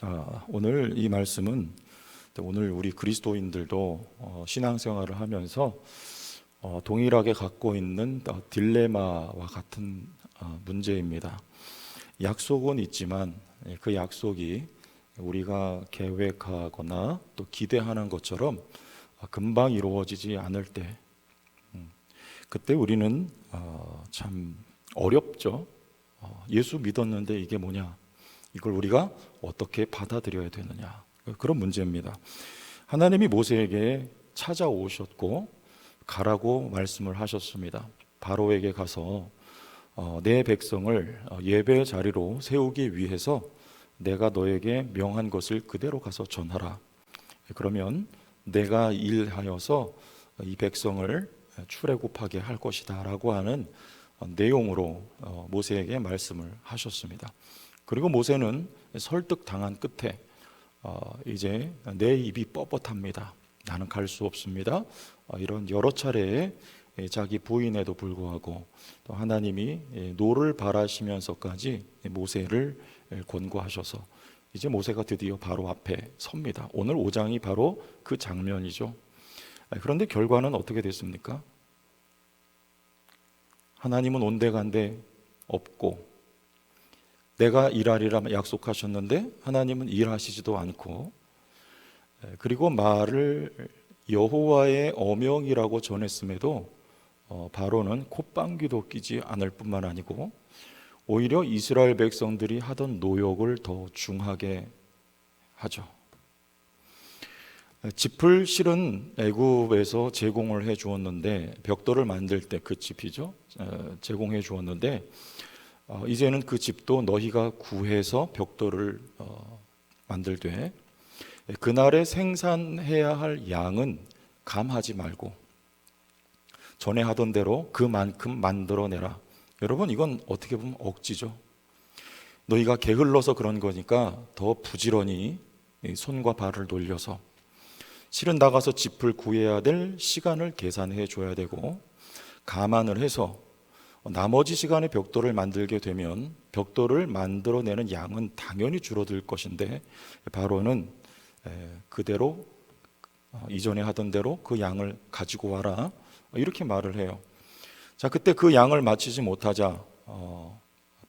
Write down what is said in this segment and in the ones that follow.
자, 오늘 이 말씀은 오늘 우리 그리스도인들도 신앙생활을 하면서 동일하게 갖고 있는 딜레마와 같은 문제입니다. 약속은 있지만 그 약속이 우리가 계획하거나 또 기대하는 것처럼 금방 이루어지지 않을 때, 그때 우리는 참 어렵죠. 예수 믿었는데 이게 뭐냐? 이걸 우리가 어떻게 받아들여야 되느냐, 그런 문제입니다. 하나님이 모세에게 찾아오셨고 가라고 말씀을 하셨습니다. 바로에게 가서 내 백성을 예배 자리로 세우기 위해서 내가 너에게 명한 것을 그대로 가서 전하라. 그러면 내가 일하여서 이 백성을 출애굽하게 할 것이다 라고 하는 내용으로 모세에게 말씀을 하셨습니다. 그리고 모세는 설득당한 끝에 이제 내 입이 뻣뻣합니다, 나는 갈 수 없습니다, 이런 여러 차례의 자기 부인에도 불구하고 또 하나님이 노를 바라시면서까지 모세를 권고하셔서 이제 모세가 드디어 바로 앞에 섭니다. 오늘 5장이 바로 그 장면이죠. 그런데 결과는 어떻게 됐습니까? 하나님은 온데간데 없고, 내가 일하리라 약속하셨는데 하나님은 일하시지도 않고, 그리고 말을 여호와의 어명이라고 전했음에도 바로는 콧방귀도 끼지 않을 뿐만 아니고 오히려 이스라엘 백성들이 하던 노역을 더 중하게 하죠. 짚을 실은 애굽에서 제공을 해 주었는데, 벽돌을 만들 때 그 짚이죠, 제공해 주었는데 이제는 그 짚도 너희가 구해서 벽돌을 만들되 그날에 생산해야 할 양은 감하지 말고 전에 하던 대로 그만큼 만들어내라. 여러분, 이건 어떻게 보면 억지죠. 너희가 게을러서 그런 거니까 더 부지런히 손과 발을 돌려서, 실은 나가서 짚을 구해야 될 시간을 계산해 줘야 되고 감안을 해서 나머지 시간에 벽돌을 만들게 되면 벽돌을 만들어내는 양은 당연히 줄어들 것인데 바로는 그대로 이전에 하던 대로 그 양을 가지고 와라, 이렇게 말을 해요. 자, 그때 그 양을 마치지 못하자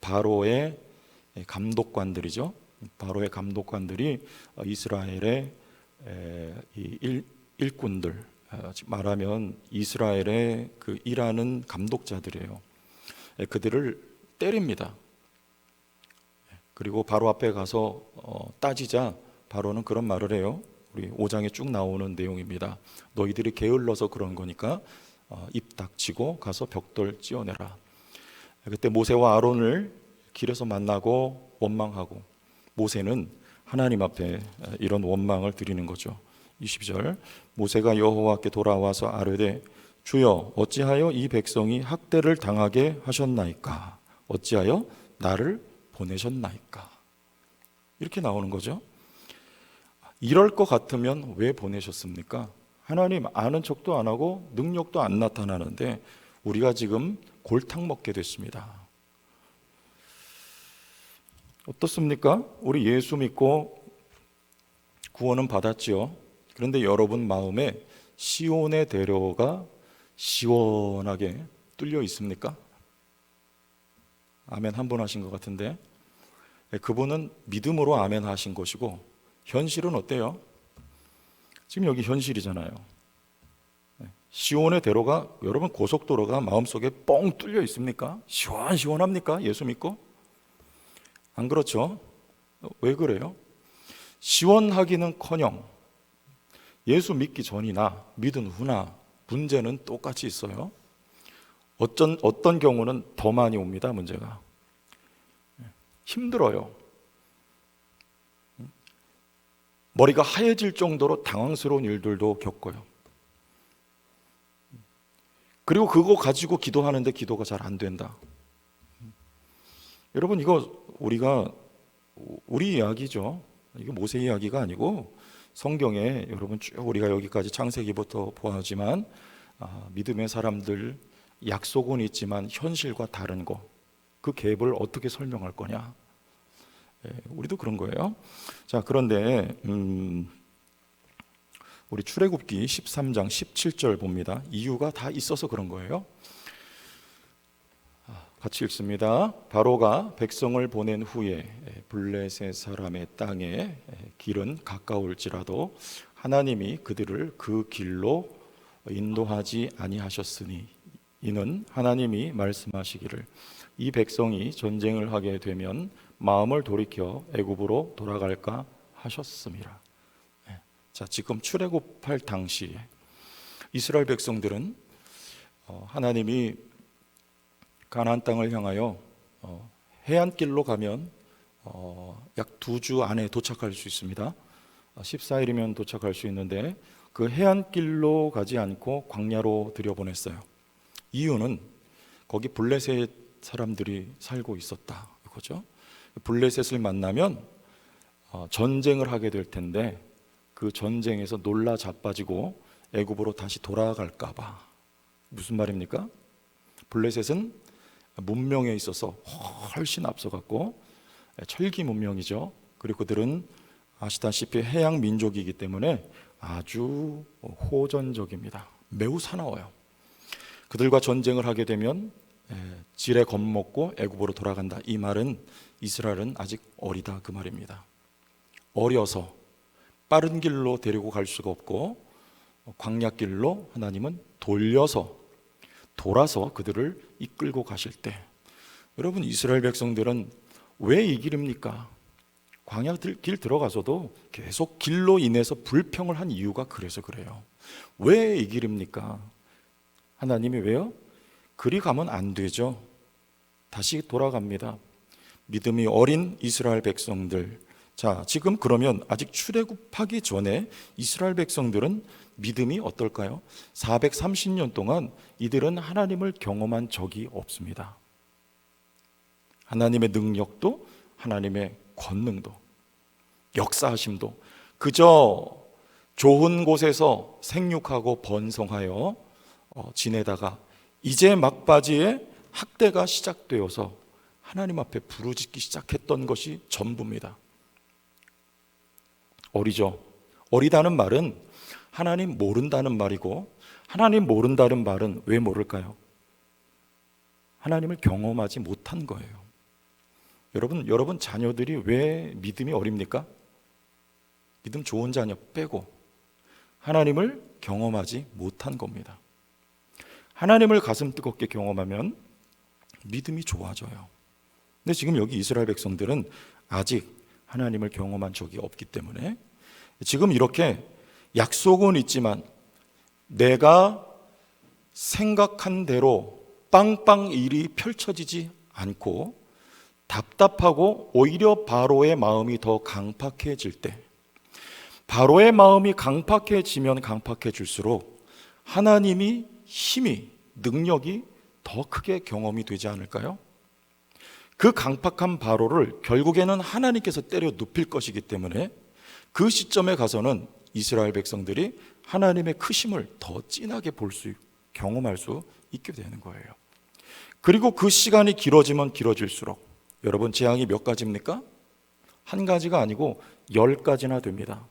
바로의 감독관들이죠. 바로의 감독관들이 이스라엘의 일꾼들, 말하면 이스라엘의 그 일하는 감독자들이에요. 그들을 때립니다. 그리고 바로 앞에 가서 따지자 바로는 그런 말을 해요. 우리 5장에 쭉 나오는 내용입니다. 너희들이 게을러서 그런 거니까 입 닥치고 가서 벽돌 찧어내라. 그때 모세와 아론을 길에서 만나고 원망하고, 모세는 하나님 앞에 이런 원망을 드리는 거죠. 20절, 모세가 여호와께 돌아와서 아뢰되 주여, 어찌하여 이 백성이 학대를 당하게 하셨나이까? 어찌하여 나를 보내셨나이까? 이렇게 나오는 거죠. 이럴 것 같으면 왜 보내셨습니까? 하나님 아는 척도 안 하고 능력도 안 나타나는데 우리가 지금 골탕 먹게 됐습니다. 어떻습니까? 우리 예수 믿고 구원은 받았지요. 그런데 여러분 마음에 시온의 대로가 시원하게 뚫려 있습니까? 아멘 한 번 하신 것 같은데, 그분은 믿음으로 아멘 하신 것이고 현실은 어때요? 지금 여기 현실이잖아요. 시온의 대로가, 여러분 고속도로가 마음속에 뻥 뚫려 있습니까? 시원합니까? 예수 믿고? 안 그렇죠? 왜 그래요? 시원하기는커녕 예수 믿기 전이나 믿은 후나 문제는 똑같이 있어요. 어떤 경우는 더 많이 옵니다. 문제가 힘들어요. 머리가 하얘질 정도로 당황스러운 일들도 겪어요. 그리고 그거 가지고 기도하는데 기도가 잘 안 된다. 여러분, 이거 우리 이야기죠. 이거 모세 이야기가 아니고 성경에 여러분 쭉 우리가 여기까지 창세기부터 보았지만 믿음의 사람들 약속은 있지만 현실과 다른 거, 그 갭을 어떻게 설명할 거냐? 우리도 그런 거예요. 자, 그런데 우리 출애굽기 13장 17절 봅니다. 이유가 다 있어서 그런 거예요. 같이 읽습니다. 바로가 백성을 보낸 후에 블레셋 사람의 땅에 길은 가까울지라도 하나님이 그들을 그 길로 인도하지 아니하셨으니 이는 하나님이 말씀하시기를 이 백성이 전쟁을 하게 되면 마음을 돌이켜 애굽으로 돌아갈까 하셨음이라. 자, 지금 출애굽할 당시에 이스라엘 백성들은 하나님이 가나안 땅을 향하여 해안길로 가면 약 2주 안에 도착할 수 있습니다. 14일이면 도착할 수 있는데 그 해안길로 가지 않고 광야로 들여보냈어요. 이유는 거기 블레셋 사람들이 살고 있었다 이거죠. 블레셋을 만나면 전쟁을 하게 될 텐데 그 전쟁에서 놀라 자빠지고 애굽으로 다시 돌아갈까 봐. 무슨 말입니까? 블레셋은 문명에 있어서 훨씬 앞서갔고 철기 문명이죠. 그리고 그들은 아시다시피 해양 민족이기 때문에 아주 호전적입니다. 매우 사나워요. 그들과 전쟁을 하게 되면 지레 겁먹고 애굽으로 돌아간다. 이 말은 이스라엘은 아직 어리다 그 말입니다. 어려서 빠른 길로 데리고 갈 수가 없고 광야길로 하나님은 돌아서 그들을 이끌고 가실 때, 여러분 이스라엘 백성들은 왜 이 길입니까? 광야 길 들어가서도 계속 길로 인해서 불평을 한 이유가 그래서 그래요. 왜 이 길입니까? 하나님이 왜요? 그리 가면 안 되죠. 다시 돌아갑니다. 믿음이 어린 이스라엘 백성들. 자, 지금 그러면 아직 출애굽하기 전에 이스라엘 백성들은 믿음이 어떨까요? 430년 동안 이들은 하나님을 경험한 적이 없습니다. 하나님의 능력도, 하나님의 권능도, 역사하심도 그저 좋은 곳에서 생육하고 번성하여 지내다가 이제 막바지에 학대가 시작되어서 하나님 앞에 부르짖기 시작했던 것이 전부입니다. 어리죠. 어리다는 말은 하나님 모른다는 말이고, 하나님 모른다는 말은 왜 모를까요? 하나님을 경험하지 못한 거예요. 여러분 자녀들이 왜 믿음이 어립니까? 믿음 좋은 자녀 빼고 하나님을 경험하지 못한 겁니다. 하나님을 가슴 뜨겁게 경험하면 믿음이 좋아져요. 근데 지금 여기 이스라엘 백성들은 아직 하나님을 경험한 적이 없기 때문에 지금 이렇게 약속은 있지만 내가 생각한 대로 빵빵 일이 펼쳐지지 않고 답답하고 오히려 바로의 마음이 더 강팍해질 때, 바로의 마음이 강팍해지면 강팍해질수록 하나님이 힘이, 능력이 더 크게 경험이 되지 않을까요? 그 강팍한 바로를 결국에는 하나님께서 때려 눕힐 것이기 때문에 그 시점에 가서는 이스라엘 백성들이 하나님의 크심을 더 진하게 경험할 수 있게 되는 거예요. 그리고 그 시간이 길어지면 길어질수록 여러분 재앙이 몇 가지입니까? 한 가지가 아니고 10가지나 됩니다.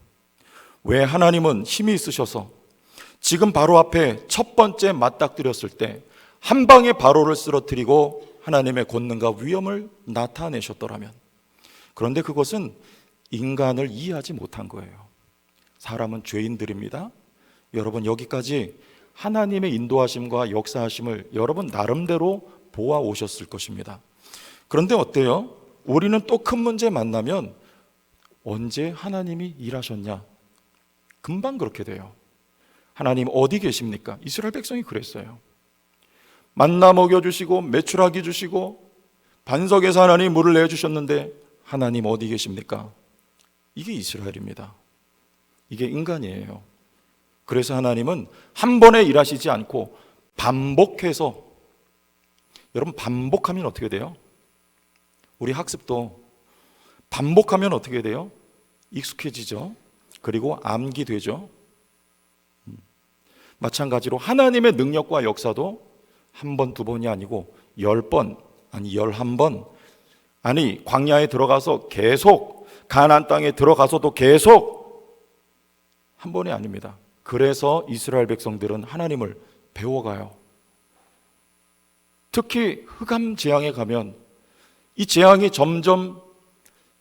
왜? 하나님은 힘이 있으셔서 지금 바로 앞에 첫 번째 맞닥뜨렸을 때 한 방에 바로를 쓰러뜨리고 하나님의 권능과 위엄을 나타내셨더라면, 그런데 그것은 인간을 이해하지 못한 거예요. 사람은 죄인들입니다. 여러분 여기까지 하나님의 인도하심과 역사하심을 여러분 나름대로 보아 오셨을 것입니다. 그런데 어때요? 우리는 또 큰 문제 만나면 언제 하나님이 일하셨냐? 금방 그렇게 돼요. 하나님 어디 계십니까? 이스라엘 백성이 그랬어요. 만나 먹여주시고 메추라기 주시고 반석에서 하나님 물을 내주셨는데 하나님 어디 계십니까? 이게 이스라엘입니다. 이게 인간이에요. 그래서 하나님은 한 번에 일하시지 않고 반복해서, 여러분 반복하면 어떻게 돼요? 우리 학습도 반복하면 어떻게 돼요? 익숙해지죠. 그리고 암기되죠. 마찬가지로 하나님의 능력과 역사도 한 번, 두 번이 아니고 10번, 아니 11번 아니, 광야에 들어가서 계속, 가나안 땅에 들어가서도 계속, 한 번이 아닙니다. 그래서 이스라엘 백성들은 하나님을 배워가요. 특히 흑암 재앙에 가면 이 재앙이 점점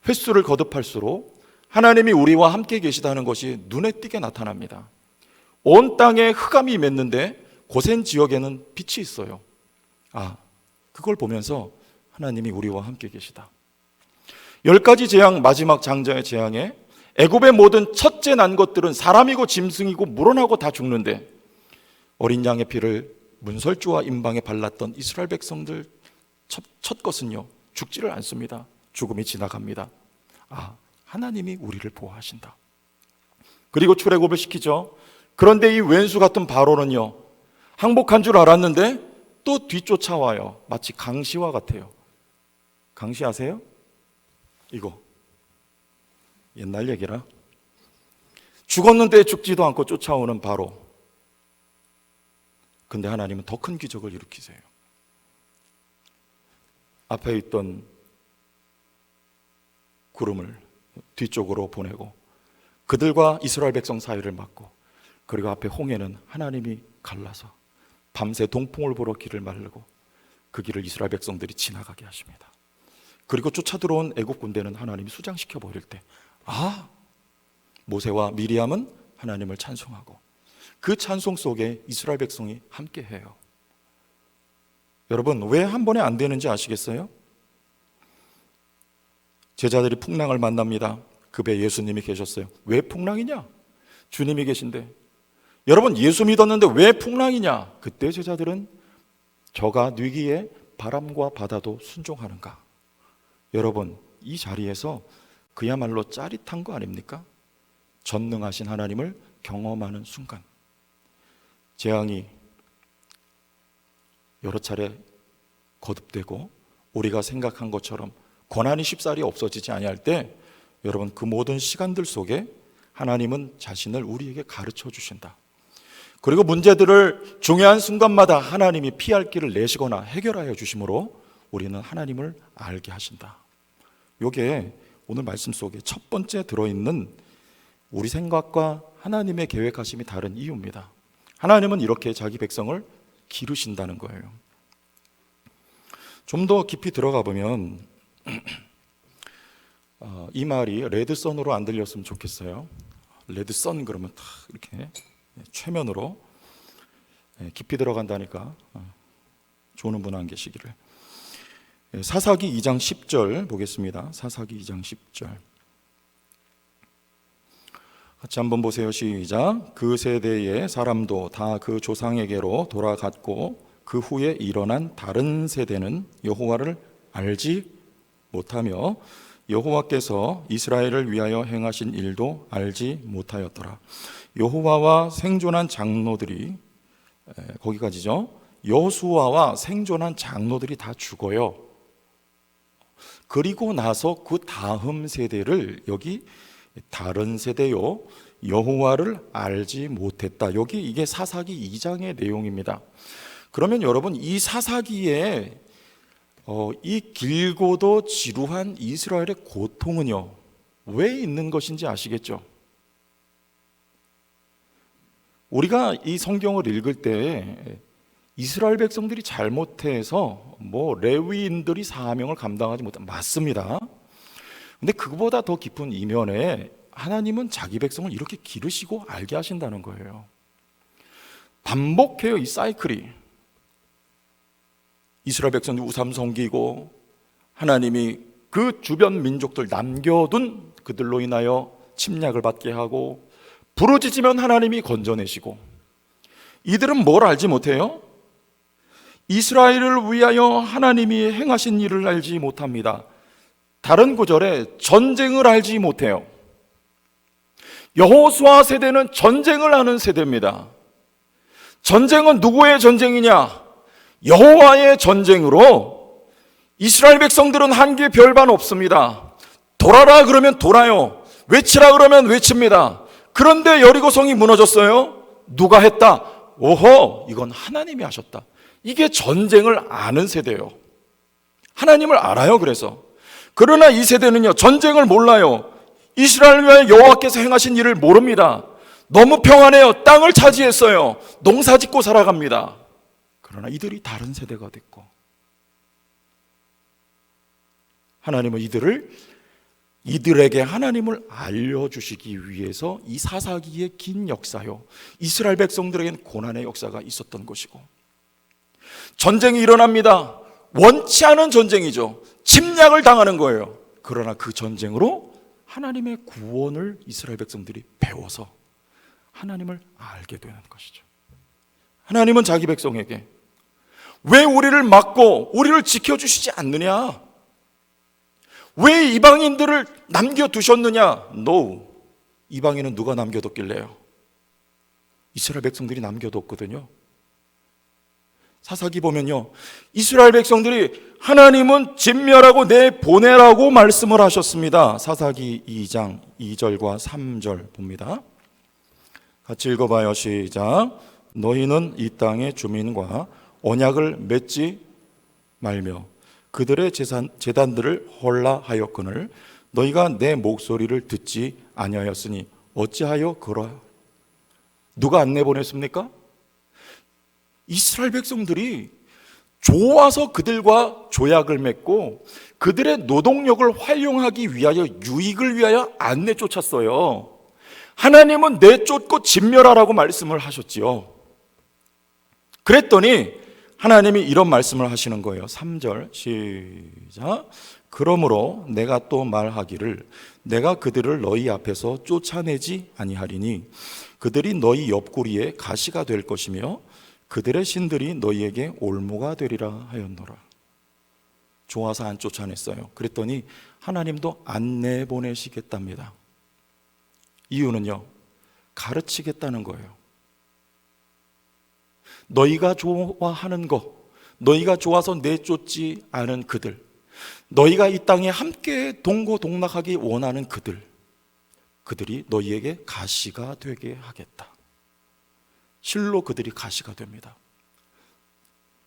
횟수를 거듭할수록 하나님이 우리와 함께 계시다는 것이 눈에 띄게 나타납니다. 온 땅에 흑암이 맺는데 고센 지역에는 빛이 있어요. 그걸 보면서 하나님이 우리와 함께 계시다. 10가지 재앙, 마지막 장자의 재앙에 애굽의 모든 첫째 난 것들은 사람이고 짐승이고 물어나고 다 죽는데 어린 양의 피를 문설주와 임방에 발랐던 이스라엘 백성들 첫 것은요, 죽지를 않습니다. 죽음이 지나갑니다. 하나님이 우리를 보호하신다. 그리고 출애굽을 시키죠. 그런데 이 왼수 같은 바로는요, 항복한 줄 알았는데 또 뒤쫓아와요. 마치 강시와 같아요. 강시 아세요? 이거 옛날 얘기라. 죽었는데 죽지도 않고 쫓아오는 바로. 근데 하나님은 더 큰 기적을 일으키세요. 앞에 있던 구름을 뒤쪽으로 보내고 그들과 이스라엘 백성 사이를 막고, 그리고 앞에 홍해는 하나님이 갈라서 밤새 동풍을 불어 길을 마르고 그 길을 이스라엘 백성들이 지나가게 하십니다. 그리고 쫓아 들어온 애국 군대는 하나님이 수장시켜 버릴 때 모세와 미리암은 하나님을 찬송하고 그 찬송 속에 이스라엘 백성이 함께 해요. 여러분, 왜 한 번에 안 되는지 아시겠어요? 제자들이 풍랑을 만납니다. 그 배에 예수님이 계셨어요. 왜 풍랑이냐? 주님이 계신데. 여러분, 예수 믿었는데 왜 풍랑이냐? 그때 제자들은 저가 뉘기에 바람과 바다도 순종하는가? 여러분, 이 자리에서 그야말로 짜릿한 거 아닙니까? 전능하신 하나님을 경험하는 순간, 재앙이 여러 차례 거듭되고 우리가 생각한 것처럼 고난이 쉽사리 없어지지 아니할 때, 여러분, 그 모든 시간들 속에 하나님은 자신을 우리에게 가르쳐 주신다. 그리고 문제들을 중요한 순간마다 하나님이 피할 길을 내시거나 해결하여 주심으로 우리는 하나님을 알게 하신다. 이게 오늘 말씀 속에 첫 번째 들어있는 우리 생각과 하나님의 계획하심이 다른 이유입니다. 하나님은 이렇게 자기 백성을 기르신다는 거예요. 좀 더 깊이 들어가 보면 이 말이 레드선으로 안 들렸으면 좋겠어요. 레드선 그러면 딱 이렇게 최면으로 깊이 들어간다니까 좋은 분 안 계시기를. 사사기 2장 10절 보겠습니다. 사사기 2장 10절 같이 한번 보세요. 시작. 그 세대의 사람도 다 그 조상에게로 돌아갔고 그 후에 일어난 다른 세대는 여호와를 알지 못하며 여호와께서 이스라엘을 위하여 행하신 일도 알지 못하였더라. 여호와와 생존한 장로들이, 거기까지죠. 여호수아와 생존한 장로들이 다 죽어요. 그리고 나서 그 다음 세대를, 여기 다른 세대요, 여호와를 알지 못했다. 여기 이게 사사기 2장의 내용입니다. 그러면 여러분, 이 사사기에 이 길고도 지루한 이스라엘의 고통은요, 왜 있는 것인지 아시겠죠? 우리가 이 성경을 읽을 때 이스라엘 백성들이 잘못해서 레위인들이 사명을 감당하지 못한, 맞습니다. 근데 그보다 더 깊은 이면에 하나님은 자기 백성을 이렇게 기르시고 알게 하신다는 거예요. 반복해요, 이 사이클이. 이스라엘 백성들이 우상 섬기고 하나님이 그 주변 민족들 남겨둔 그들로 인하여 침략을 받게 하고, 부르짖으면 하나님이 건져내시고, 이들은 뭘 알지 못해요? 이스라엘을 위하여 하나님이 행하신 일을 알지 못합니다. 다른 구절에 전쟁을 알지 못해요. 여호수아 세대는 전쟁을 하는 세대입니다. 전쟁은 누구의 전쟁이냐? 여호와의 전쟁으로. 이스라엘 백성들은 한계 별반 없습니다. 돌아라 그러면 돌아요. 외치라 그러면 외칩니다. 그런데 여리고성이 무너졌어요. 누가 했다? 오호, 이건 하나님이 하셨다. 이게 전쟁을 아는 세대예요. 하나님을 알아요. 그래서 그러나 이 세대는요, 전쟁을 몰라요. 이스라엘을 위하여 여호와께서 행하신 일을 모릅니다. 너무 평안해요. 땅을 차지했어요. 농사 짓고 살아갑니다. 그러나 이들이 다른 세대가 됐고, 하나님은 이들에게 하나님을 알려주시기 위해서 이 사사기의 긴 역사요, 이스라엘 백성들에게는 고난의 역사가 있었던 것이고, 전쟁이 일어납니다. 원치 않은 전쟁이죠. 침략을 당하는 거예요. 그러나 그 전쟁으로 하나님의 구원을 이스라엘 백성들이 배워서 하나님을 알게 되는 것이죠. 하나님은 자기 백성에게 왜 우리를 막고 우리를 지켜주시지 않느냐? 왜 이방인들을 남겨두셨느냐? No. 이방인은 누가 남겨뒀길래요? 이스라엘 백성들이 남겨뒀거든요. 사사기 보면요, 이스라엘 백성들이 하나님은 진멸하고 내보내라고 말씀을 하셨습니다. 사사기 2장 2절과 3절 봅니다. 같이 읽어봐요. 시작. 너희는 이 땅의 주민과 언약을 맺지 말며 그들의 제단들을 헐라하였거늘 너희가 내 목소리를 듣지 아니하였으니 어찌하여 그러하? 누가 안 내보냈습니까? 이스라엘 백성들이 좋아서 그들과 조약을 맺고 그들의 노동력을 활용하기 위하여, 유익을 위하여 안 내쫓았어요. 하나님은 내쫓고 진멸하라고 말씀을 하셨지요. 그랬더니 하나님이 이런 말씀을 하시는 거예요. 3절 시작. 그러므로 내가 또 말하기를 내가 그들을 너희 앞에서 쫓아내지 아니하리니 그들이 너희 옆구리에 가시가 될 것이며 그들의 신들이 너희에게 올무가 되리라 하였노라. 좋아서 안 쫓아냈어요. 그랬더니 하나님도 안 내보내시겠답니다. 이유는요, 가르치겠다는 거예요. 너희가 좋아하는 것, 너희가 좋아서 내쫓지 않은 그들, 너희가 이 땅에 함께 동고동락하기 원하는 그들이 너희에게 가시가 되게 하겠다. 실로 그들이 가시가 됩니다.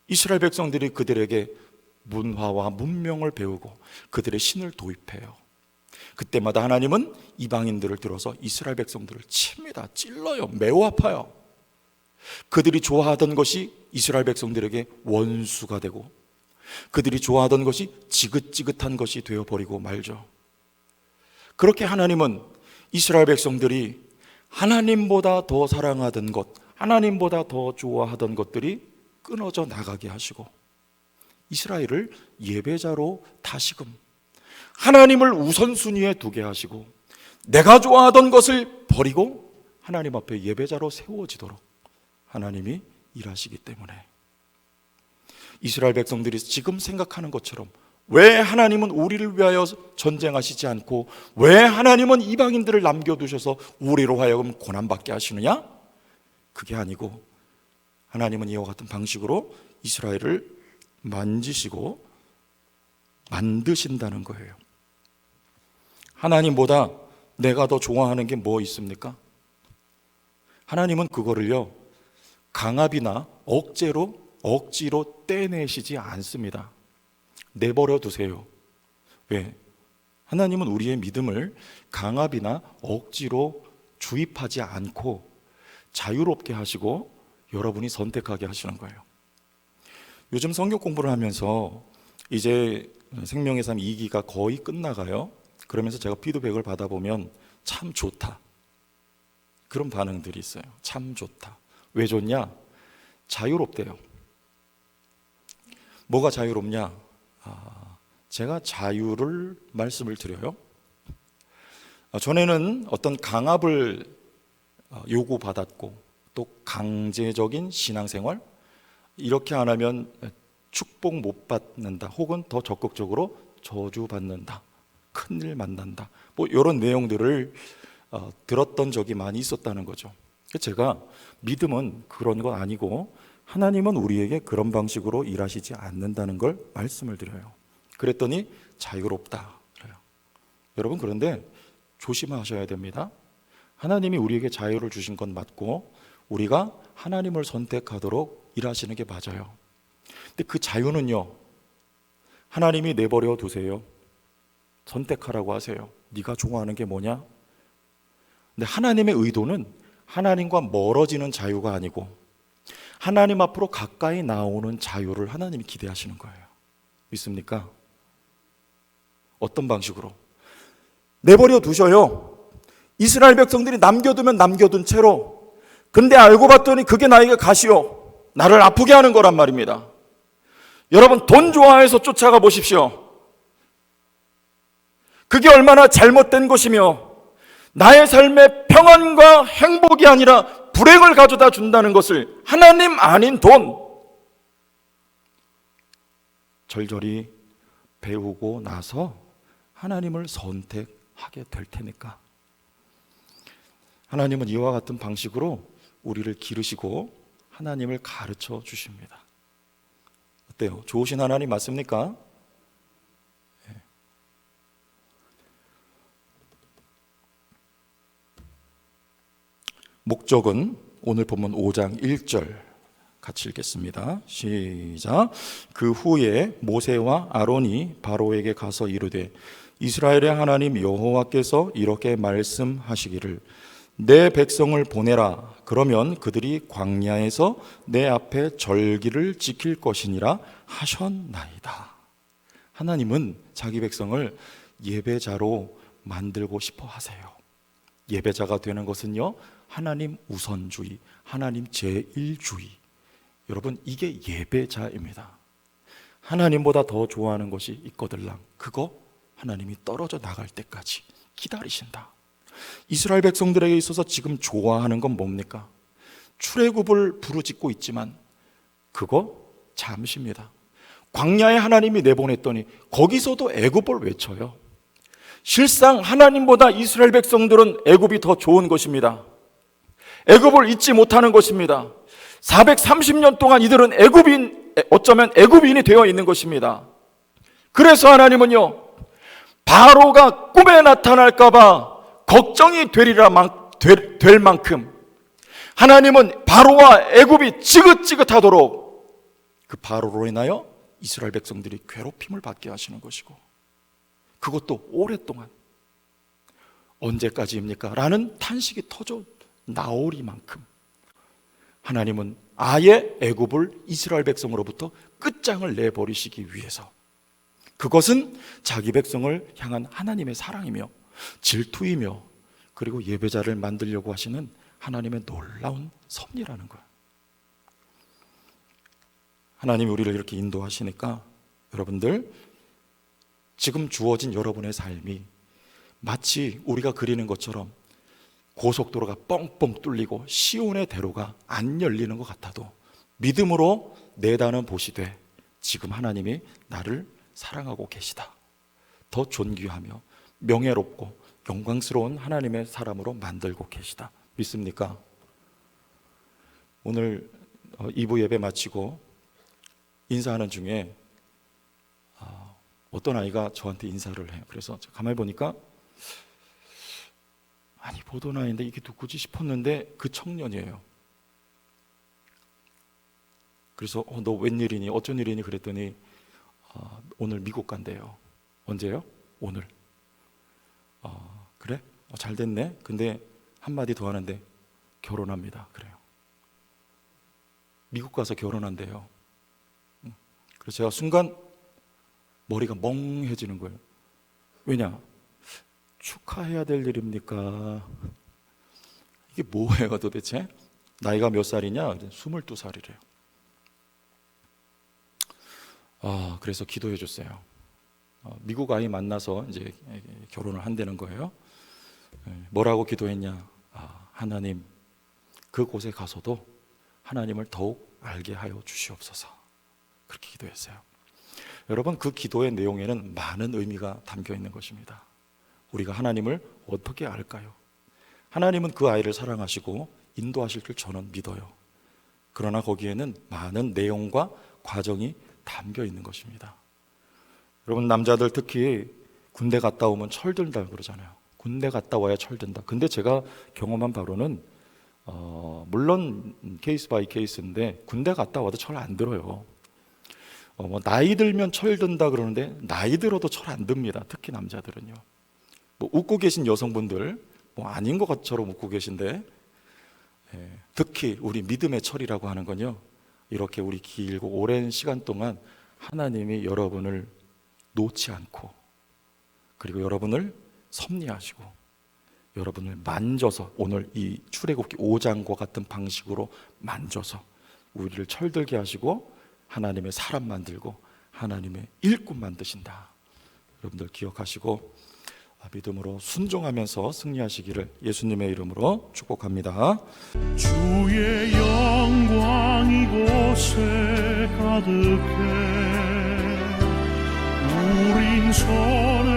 이스라엘 백성들이 그들에게 문화와 문명을 배우고 그들의 신을 도입해요. 그때마다 하나님은 이방인들을 들어서 이스라엘 백성들을 칩니다. 찔러요. 매우 아파요. 그들이 좋아하던 것이 이스라엘 백성들에게 원수가 되고 그들이 좋아하던 것이 지긋지긋한 것이 되어버리고 말죠. 그렇게 하나님은 이스라엘 백성들이 하나님보다 더 사랑하던 것, 하나님보다 더 좋아하던 것들이 끊어져 나가게 하시고 이스라엘을 예배자로 다시금 하나님을 우선순위에 두게 하시고 내가 좋아하던 것을 버리고 하나님 앞에 예배자로 세워지도록 하나님이 일하시기 때문에 이스라엘 백성들이 지금 생각하는 것처럼 왜 하나님은 우리를 위하여 전쟁하시지 않고 왜 하나님은 이방인들을 남겨두셔서 우리로 하여금 고난받게 하시느냐? 그게 아니고 하나님은 이와 같은 방식으로 이스라엘을 만지시고 만드신다는 거예요. 하나님보다 내가 더 좋아하는 게 뭐 있습니까? 하나님은 그거를요 강압이나 억지로 떼내시지 않습니다. 내버려 두세요. 왜? 하나님은 우리의 믿음을 강압이나 억지로 주입하지 않고 자유롭게 하시고 여러분이 선택하게 하시는 거예요. 요즘 성경 공부를 하면서 이제 생명의 삶 2기가 거의 끝나가요. 그러면서 제가 피드백을 받아보면 참 좋다, 그런 반응들이 있어요. 참 좋다. 왜 좋냐? 자유롭대요. 뭐가 자유롭냐? 제가 자유를 말씀을 드려요. 전에는 어떤 강압을 요구받았고 또 강제적인 신앙생활, 이렇게 안 하면 축복 못 받는다, 혹은 더 적극적으로 저주받는다, 큰일 만난다, 뭐 이런 내용들을 들었던 적이 많이 있었다는 거죠. 제가 믿음은 그런 건 아니고 하나님은 우리에게 그런 방식으로 일하시지 않는다는 걸 말씀을 드려요. 그랬더니 자유롭다 그래요. 여러분, 그런데 조심하셔야 됩니다. 하나님이 우리에게 자유를 주신 건 맞고 우리가 하나님을 선택하도록 일하시는 게 맞아요. 근데 그 자유는요, 하나님이 내버려 두세요, 선택하라고 하세요. 네가 좋아하는 게 뭐냐? 근데 하나님의 의도는 하나님과 멀어지는 자유가 아니고 하나님 앞으로 가까이 나오는 자유를 하나님이 기대하시는 거예요. 믿습니까? 어떤 방식으로? 내버려 두셔요. 이스라엘 백성들이 남겨두면 남겨둔 채로. 근데 알고 봤더니 그게 나에게 가시오. 나를 아프게 하는 거란 말입니다. 여러분, 돈 좋아해서 쫓아가 보십시오. 그게 얼마나 잘못된 것이며 나의 삶에 평안과 행복이 아니라 불행을 가져다 준다는 것을 하나님 아닌 돈 절절히 배우고 나서 하나님을 선택하게 될 테니까. 하나님은 이와 같은 방식으로 우리를 기르시고 하나님을 가르쳐 주십니다. 어때요? 좋으신 하나님 맞습니까? 목적은 오늘 본문 5장 1절 같이 읽겠습니다. 시작. 그 후에 모세와 아론이 바로에게 가서 이르되 이스라엘의 하나님 여호와께서 이렇게 말씀하시기를 내 백성을 보내라. 그러면 그들이 광야에서 내 앞에 절기를 지킬 것이니라 하셨나이다. 하나님은 자기 백성을 예배자로 만들고 싶어 하세요. 예배자가 되는 것은요, 하나님 우선주의, 하나님 제1주의. 여러분, 이게 예배자입니다. 하나님보다 더 좋아하는 것이 있거들랑 그거 하나님이 떨어져 나갈 때까지 기다리신다. 이스라엘 백성들에게 있어서 지금 좋아하는 건 뭡니까? 출애굽을 부르짖고 있지만 그거 잠시입니다. 광야에 하나님이 내보냈더니 거기서도 애굽을 외쳐요. 실상 하나님보다 이스라엘 백성들은 애굽이 더 좋은 것입니다. 애굽을 잊지 못하는 것입니다. 430년 동안 이들은 어쩌면 애굽인이 되어 있는 것입니다. 그래서 하나님은요, 바로가 꿈에 나타날까 봐 걱정이 될 만큼 하나님은 바로와 애굽이 지긋지긋하도록 그 바로로 인하여 이스라엘 백성들이 괴롭힘을 받게 하시는 것이고, 그것도 오랫동안. 언제까지입니까? 라는 탄식이 터져 나오리만큼 하나님은 아예 애굽을 이스라엘 백성으로부터 끝장을 내버리시기 위해서, 그것은 자기 백성을 향한 하나님의 사랑이며 질투이며 그리고 예배자를 만들려고 하시는 하나님의 놀라운 섭리라는 거예요. 하나님이 우리를 이렇게 인도하시니까 여러분들, 지금 주어진 여러분의 삶이 마치 우리가 그리는 것처럼 고속도로가 뻥뻥 뚫리고 시온의 대로가 안 열리는 것 같아도 믿음으로 내다는 보시되 지금 하나님이 나를 사랑하고 계시다, 더 존귀하며 명예롭고 영광스러운 하나님의 사람으로 만들고 계시다. 믿습니까? 오늘 2부 예배 마치고 인사하는 중에 어떤 아이가 저한테 인사를 해요. 그래서 가만히 보니까 아니, 보던 아이인데 이게 누구지 싶었는데 그 청년이에요. 그래서 너 웬일이니? 어쩐 일이니? 그랬더니 오늘 미국 간대요. 언제요? 오늘. 그래? 잘 됐네. 근데 한마디 더 하는데 결혼합니다. 그래요. 미국 가서 결혼한대요. 그래서 제가 순간 머리가 멍해지는 거예요. 왜냐? 축하해야 될 일입니까? 이게 뭐예요 도대체? 나이가 몇 살이냐? 22살이래요. 그래서 기도해 줬어요. 미국 아이 만나서 이제 결혼을 한다는 거예요. 뭐라고 기도했냐? 하나님, 그곳에 가서도 하나님을 더욱 알게 하여 주시옵소서. 그렇게 기도했어요. 여러분, 그 기도의 내용에는 많은 의미가 담겨 있는 것입니다. 우리가 하나님을 어떻게 알까요? 하나님은 그 아이를 사랑하시고 인도하실 줄 저는 믿어요. 그러나 거기에는 많은 내용과 과정이 담겨 있는 것입니다. 여러분, 남자들 특히 군대 갔다 오면 철든다 그러잖아요. 군대 갔다 와야 철든다. 근데 제가 경험한 바로는 물론 케이스 바이 케이스인데 군대 갔다 와도 철 안 들어요. 뭐 나이 들면 철 든다 그러는데 나이 들어도 철 안 듭니다. 특히 남자들은요. 뭐 웃고 계신 여성분들 뭐 아닌 것처럼 웃고 계신데, 특히 우리 믿음의 철이라고 하는 건요, 이렇게 우리 길고 오랜 시간 동안 하나님이 여러분을 놓지 않고, 그리고 여러분을 섭리하시고 여러분을 만져서, 오늘 이 출애굽기 5장과 같은 방식으로 만져서 우리를 철들게 하시고 하나님의 사람 만들고 하나님의 일꾼 만드신다. 여러분들 기억하시고 믿음으로 순종하면서 승리하시기를 예수님의 이름으로 축복합니다. 주의 영광 이곳에 가득해 우린 손을